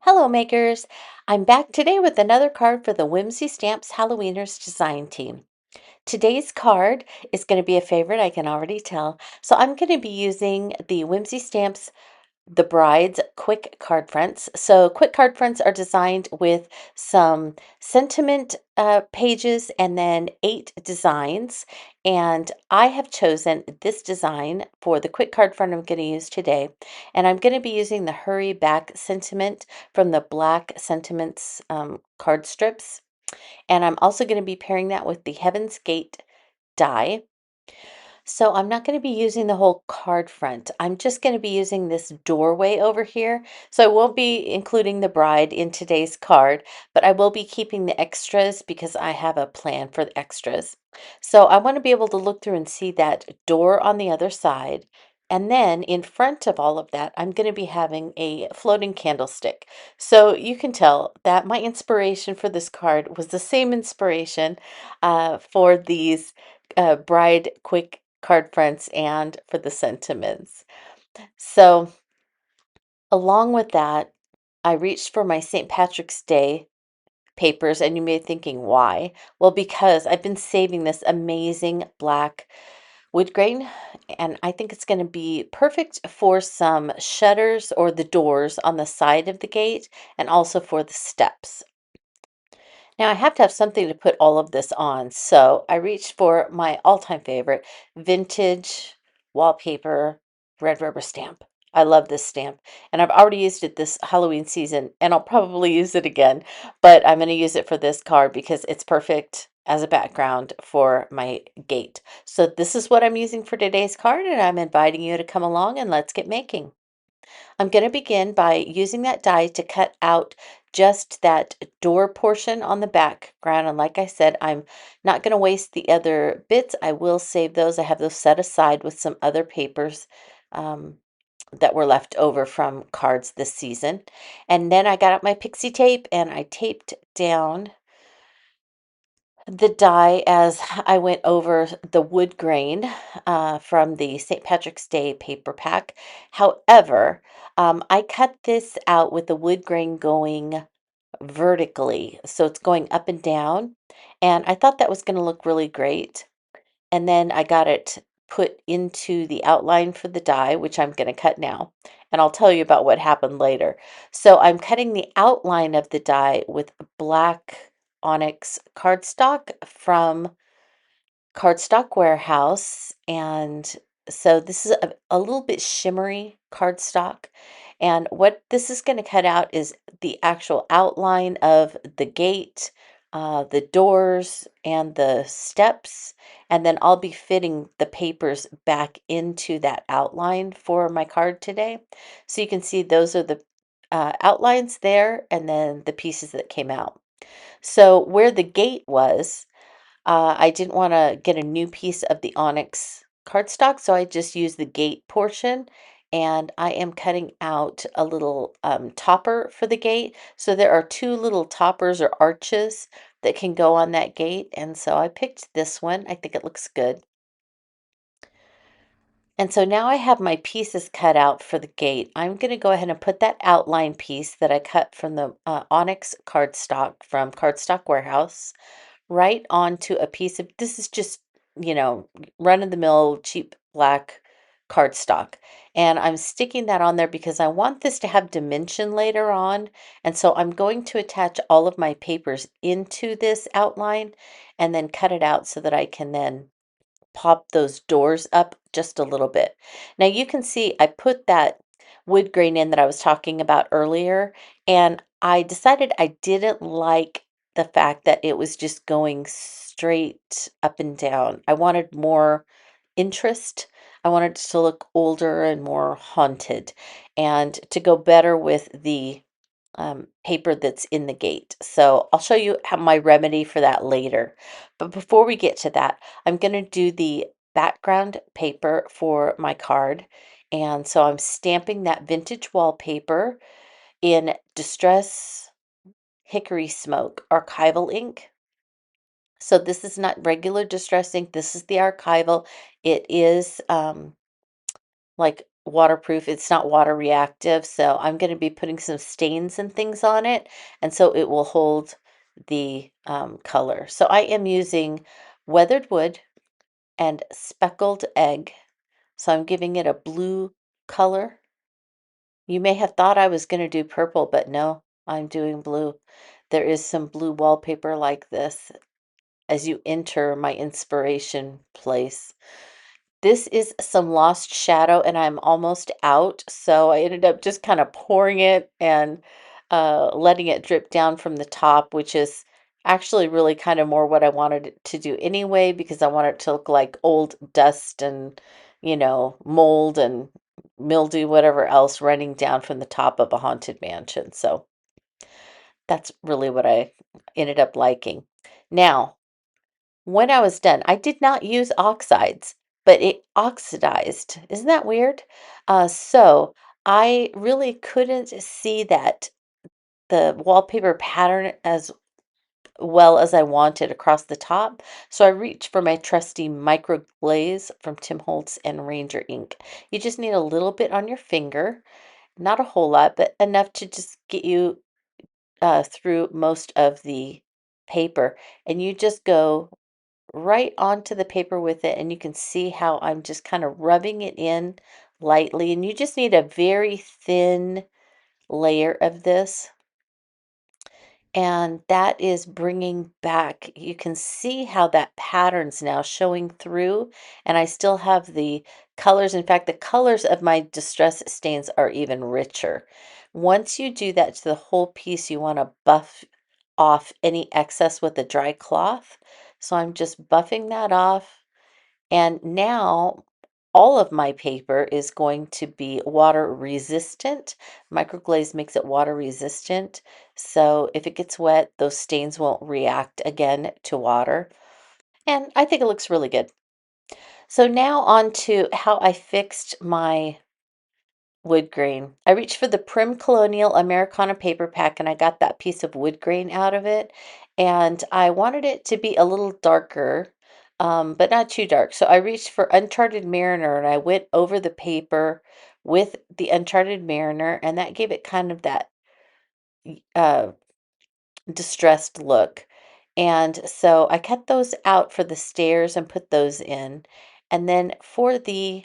Hello makers! I'm back today with another card for the Whimsy Stamps Halloweeners design team. Today's card is going to be a favorite, I can already tell. So I'm going to be using the Whimsy Stamps the Bride's quick card fronts. So quick card fronts are designed with some sentiment pages and then 8 designs. And I have chosen this design for the quick card front I'm going to use today. And I'm going to be using the Hurry Back sentiment from the Baack Sentiments card strips. And I'm also going to be pairing that with the Heaven's Gate die. So I'm not going to be using the whole card front. I'm just going to be using this doorway over here. So I won't be including the bride in today's card, but I will be keeping the extras because I have a plan for the extras. So I want to be able to look through and see that door on the other side. And then in front of all of that, I'm going to be having a floating candlestick. So you can tell that my inspiration for this card was the same inspiration for these bride quick card fronts and for the sentiments. So, along with that, I reached for my St. Patrick's Day papers, and you may be thinking, why? Well, because I've been saving this amazing black wood grain, and I think it's going to be perfect for some shutters or the doors on the side of the gate, and also for the steps. Now I have to have something to put all of this on, so I reached for my all-time favorite vintage wallpaper red rubber stamp. I love this stamp, and I've already used it this Halloween season, and I'll probably use it again, but I'm going to use it for this card because it's perfect as a background for my gate. So this is what I'm using for today's card, and I'm inviting you to come along and let's get making. I'm going to begin by using that die to cut out just that door portion on the background. And like I said, I'm not going to waste the other bits. I will save those. I have those set aside with some other papers that were left over from cards this season. And then I got out my pixie tape and I taped down the die as I went over the wood grain from the St. Patrick's Day paper pack. However, I cut this out with the wood grain going vertically, so it's going up and down, and I thought that was going to look really great. And then I got it put into the outline for the die, which I'm going to cut now. And I'll tell you about what happened later. So I'm cutting the outline of the die with black onyx cardstock from Cardstock Warehouse. And so this is a little bit shimmery cardstock. And what this is going to cut out is the actual outline of the gate, the doors, and the steps. And then I'll be fitting the papers back into that outline for my card today. So you can see those are the outlines there and then the pieces that came out. So where the gate was, I didn't want to get a new piece of the onyx cardstock, so I just used the gate portion. And I am cutting out a little topper for the gate. So there are two little toppers or arches that can go on that gate. And so I picked this one. I think it looks good. And so now I have my pieces cut out for the gate. I'm going to go ahead and put that outline piece that I cut from the onyx cardstock from Cardstock Warehouse right onto a piece of this is just, run-of-the-mill cheap black cardstock. And I'm sticking that on there because I want this to have dimension later on. And so I'm going to attach all of my papers into this outline and then cut it out so that I can then pop those doors up just a little bit. Now you can see I put that wood grain in that I was talking about earlier, and I decided I didn't like the fact that it was just going straight up and down. I wanted more interest. I wanted it to look older and more haunted and to go better with the paper that's in the gate. So I'll show you how my remedy for that later. But before we get to that, I'm going to do the background paper for my card. And so I'm stamping that vintage wallpaper in Distress Hickory Smoke archival ink. So this is not regular Distress ink. This is the archival. It is like waterproof. It's not water reactive, so I'm going to be putting some stains and things on it, and so it will hold the color. So I am using weathered wood and speckled egg. So I'm giving it a blue color. You may have thought I was going to do purple, but no, I'm doing blue. There is some blue wallpaper like this as you enter my inspiration place. This is some Lost Shadow, and I'm almost out, so I ended up just kind of pouring it and letting it drip down from the top, which is actually really kind of more what I wanted it to do anyway, because I want it to look like old dust and, mold and mildew, whatever else running down from the top of a haunted mansion. So that's really what I ended up liking. Now, when I was done, I did not use oxides, but it oxidized. Isn't that weird? So I really couldn't see that the wallpaper pattern as well as I wanted across the top. So I reached for my trusty micro glaze from Tim Holtz and Ranger ink. You just need a little bit on your finger, not a whole lot, but enough to just get you through most of the paper. And you just go right onto the paper with it, and you can see how I'm just kind of rubbing it in lightly, and you just need a very thin layer of this, and that is bringing back, you can see how that pattern's now showing through, and I still have the colors. In fact, the colors of my distress stains are even richer. Once you do that to the whole piece, you want to buff off any excess with a dry cloth. So I'm just buffing that off, and now all of my paper is going to be water resistant. Microglaze makes it water resistant. So if it gets wet, those stains won't react again to water. And I think it looks really good. So now on to how I fixed my wood grain. I reached for the Prim Colonial Americana paper pack, and I got that piece of wood grain out of it. And I wanted it to be a little darker, but not too dark. So I reached for Uncharted Mariner, and I went over the paper with the Uncharted Mariner, and that gave it kind of that uh, distressed look. And so I cut those out for the stairs and put those in. And then for the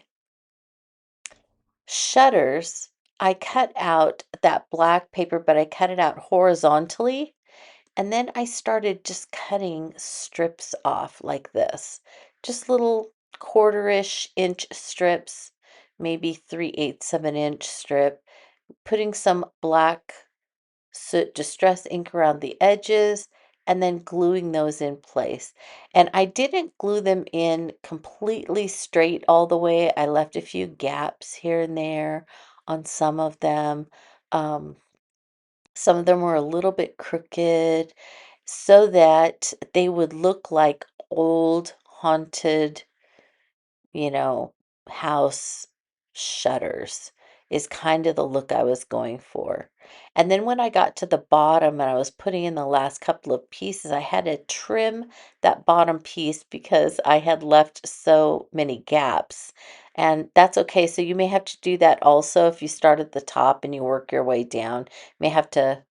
shutters, I cut out that black paper, but I cut it out horizontally. And then I started just cutting strips off like this, just little quarter-ish inch strips, maybe 3/8 of an inch strip, putting some black soot distress ink around the edges, and then gluing those in place. And I didn't glue them in completely straight all the way. I left a few gaps here and there on some of them. Um, some of them were a little bit crooked so that they would look like old haunted, you know, house shutters is kind of the look I was going for. And then when I got to the bottom and I was putting in the last couple of pieces, I had to trim that bottom piece because I had left so many gaps. And that's okay. So you may have to do that also if you start at the top and you work your way down. You may have to,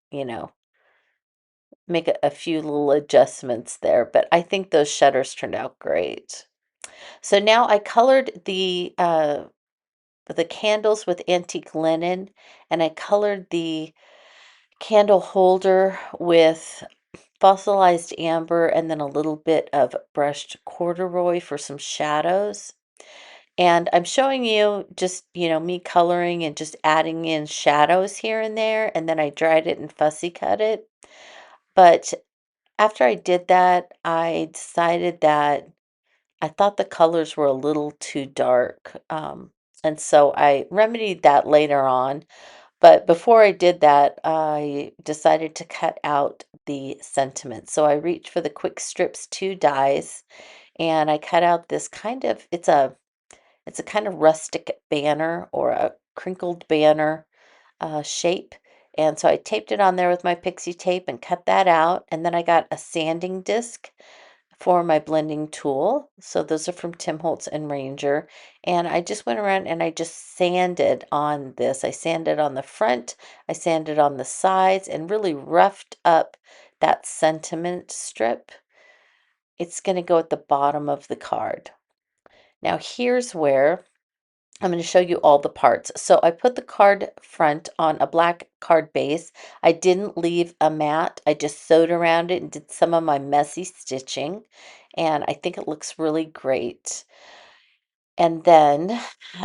make a few little adjustments there. But I think those shutters turned out great. So now I colored the candles with antique linen, and I colored the candle holder with fossilized amber and then a little bit of brushed corduroy for some shadows. And I'm showing you just, me coloring and just adding in shadows here and there, and then I dried it and fussy cut it. But after I did that, I decided that I thought the colors were a little too dark. And so I remedied that later on. But before I did that, I decided to cut out the sentiment. So I reached for the Quick Strips 2 dies, and I cut out this kind of, it's a kind of rustic banner or a crinkled banner shape. And so I taped it on there with my pixie tape and cut that out. And then I got a sanding disc for my blending tool. So those are from Tim Holtz and Ranger. And I just went around and I just sanded on this. I sanded on the front, I sanded on the sides, and really roughed up that sentiment strip. It's going to go at the bottom of the card. Now here's where I'm going to show you all the parts. So I put the card front on a black card base. I didn't leave a mat. I just sewed around it and did some of my messy stitching. And I think it looks really great. And then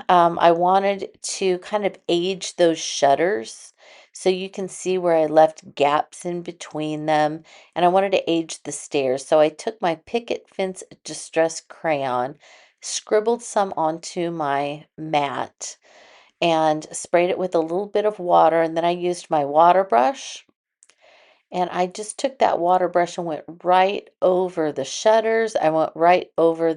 I wanted to kind of age those shutters so you can see where I left gaps in between them. And I wanted to age the stairs. So I took my Picket Fence Distress Crayon, scribbled some onto my mat, and sprayed it with a little bit of water. And then I used my water brush, and I just took that water brush and went right over the shutters. I went right over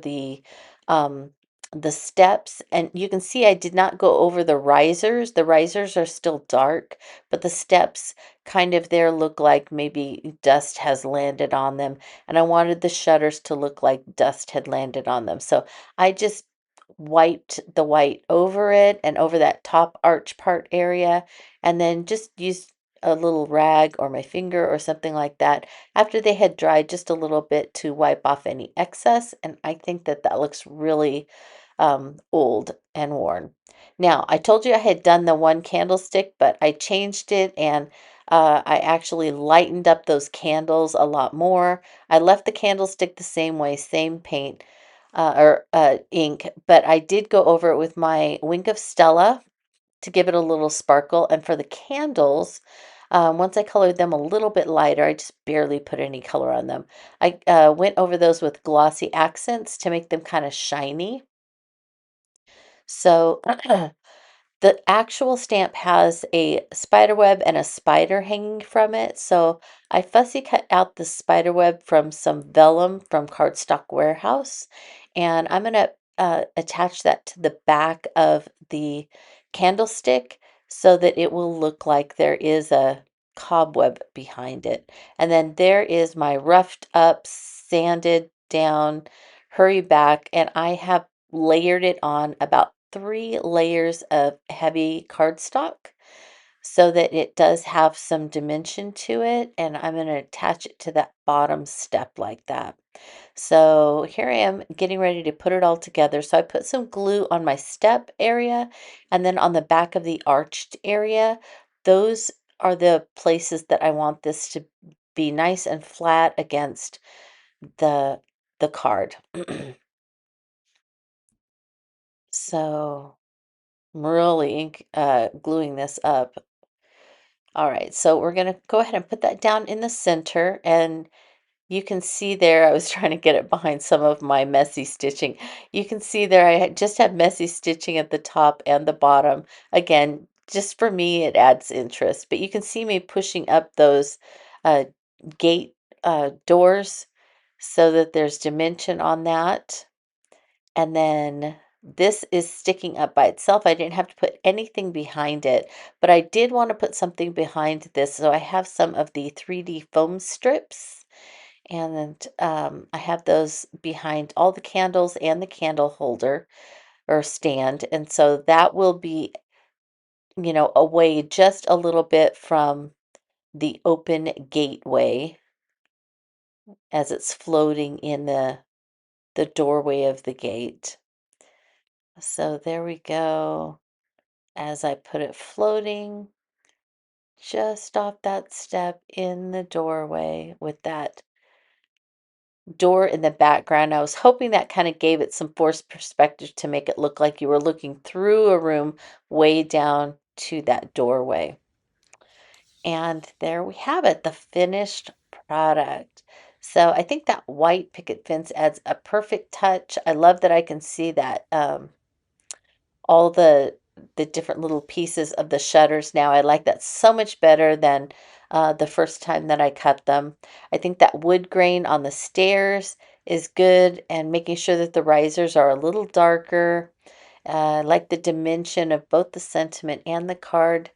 um, the steps, and you can see I did not go over the risers. The risers are still dark, but the steps kind of there look like maybe dust has landed on them, and I wanted the shutters to look like dust had landed on them. So I just wiped the white over it and over that top arch part area, and then just used a little rag or my finger or something like that after they had dried just a little bit to wipe off any excess. And I think that that looks really old and worn. Now, I told you I had done the one candlestick, but I changed it, and I actually lightened up those candles a lot more. I left the candlestick the same way, same paint or ink, but I did go over it with my Wink of Stella to give it a little sparkle. And for the candles, once I colored them a little bit lighter, I just barely put any color on them. I went over those with glossy accents to make them kind of shiny. So the actual stamp has a spider web and a spider hanging from it. So I fussy cut out the spider web from some vellum from Cardstock Warehouse, and I'm going to attach that to the back of the candlestick so that it will look like there is a cobweb behind it. And then there is my roughed up, sanded down, hurry back, and I have layered it on about 3 layers of heavy cardstock so that it does have some dimension to it, and I'm going to attach it to that bottom step like that. So here I am getting ready to put it all together. So I put some glue on my step area, and then on the back of the arched area. Those are the places that I want this to be nice and flat against the the card. So I'm really gluing this up. All right, so we're gonna go ahead and put that down in the center, and you can see there, I was trying to get it behind some of my messy stitching. You can see there, just have messy stitching at the top and the bottom. Again, just for me, it adds interest, but you can see me pushing up those uh, gate doors so that there's dimension on that. And then this is sticking up by itself. I didn't have to put anything behind it, but I did want to put something behind this. So I have some of the 3D foam strips, and I have those behind all the candles and the candle holder or stand. And so that will be, away just a little bit from the open gateway as it's floating in the doorway of the gate. So there we go. As I put it floating just off that step in the doorway with that door in the background. I was hoping that kind of gave it some forced perspective to make it look like you were looking through a room way down to that doorway. And there we have it, the finished product. So I think that white picket fence adds a perfect touch. I love that I can see that all the different little pieces of the shutters now. I like that so much better than the first time that I cut them. I think that wood grain on the stairs is good, and making sure that the risers are a little darker. I like the dimension of both the sentiment and the card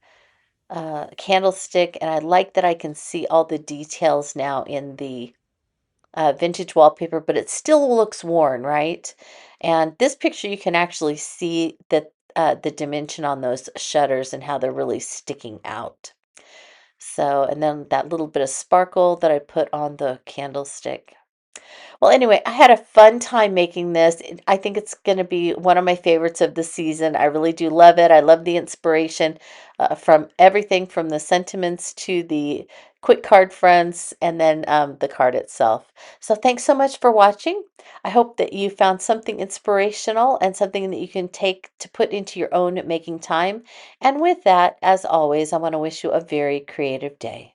candlestick, and I like that I can see all the details now in vintage wallpaper, but it still looks worn, right? And this picture, you can actually see that the dimension on those shutters and how they're really sticking out. So, and then that little bit of sparkle that I put on the candlestick. Well, anyway, I had a fun time making this. I think it's going to be one of my favorites of the season. I really do love it. I love the inspiration from everything from the sentiments to the quick card fronts and then the card itself. So, thanks so much for watching. I hope that you found something inspirational and something that you can take to put into your own making time. And with that, as always, I want to wish you a very creative day.